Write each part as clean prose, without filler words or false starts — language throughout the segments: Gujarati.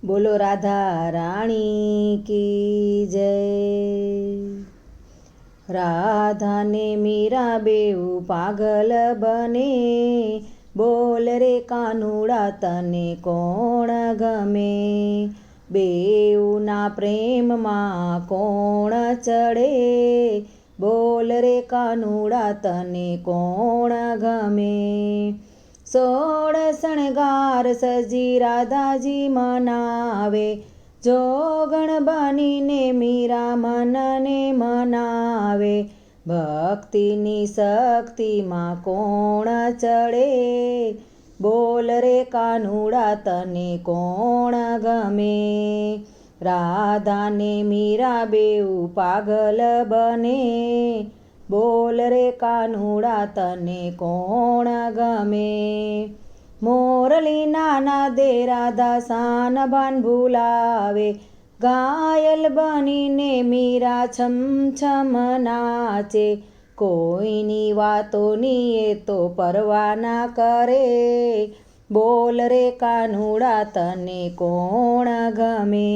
બોલો રાધા રાણી કી જય। રાધા ને મીરા બેઉ પાગલ બને, બોલ રે કાનુડા તને કોણ ગમે। બેઉના પ્રેમમાં કોણ ચડે, બોલ રે કાનુડા તને કોણ ગમે। 16 શણગાર સજી રાધાજી મનાવે, જોગણ બનીને મીરા મનને મનાવે। ભક્તિની શક્તિમાં કોણ ચડે, બોલ રે કાનુડા તને કોણ ગમે। રાધાને મીરા બેઉ પાગલ બને, બોલ રે કાનુડા તને કોણ ગમે। મોરલીના નાદે રાધા સાન ભાન ભૂલાવે, ઘાયલ બનીને મીરા છમ છમ નાચે। કોઈની વાતોની એ તો પરવા ના કરે, બોલ રે કાનુડા તને કોણ ગમે।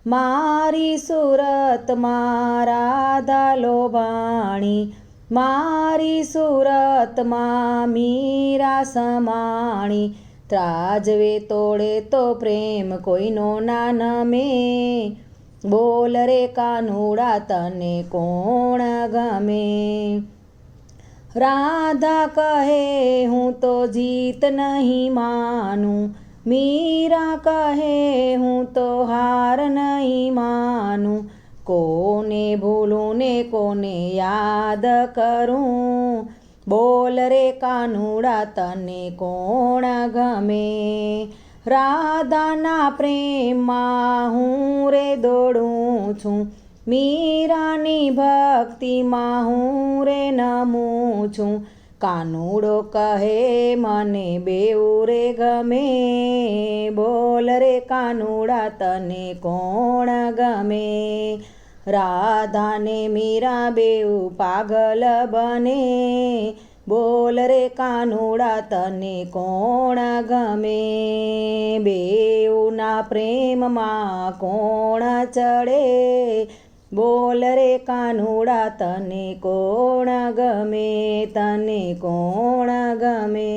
મારી સુરતમાં રાધા લોભાણી, મારી સુરતમાં મીરા સમાણી। ત્રાજવે તોડે તો પ્રેમ કોઈનો ના નમે, બોલ રે કાનુડા તને કોણ ગમે। રાધા કહે હું તો જીત નહીં માનું, મીરા કહે હું તો હાર નહીં માનું। કોને ભૂલું ને કોને યાદ કરું, બોલ રે કાનુડા તને કોણ ગમે। રાધાના પ્રેમમાં હું રે દોડું છું, મીરાની ભક્તિમાં હું રે નમું છું। કાનુડો કહે મને બેઉ રે ગમે, બોલ રે કાનુડા તને કોણ ગમે। રાધાને મીરા બેઉ પાગલ બને, બોલ રે કાનુડા તને કોણ ગમે। બેઉના પ્રેમમાં કોણ ચડે, બોલ રે કાનુડા તને કોણ ગમે, તને કોણ ગમે।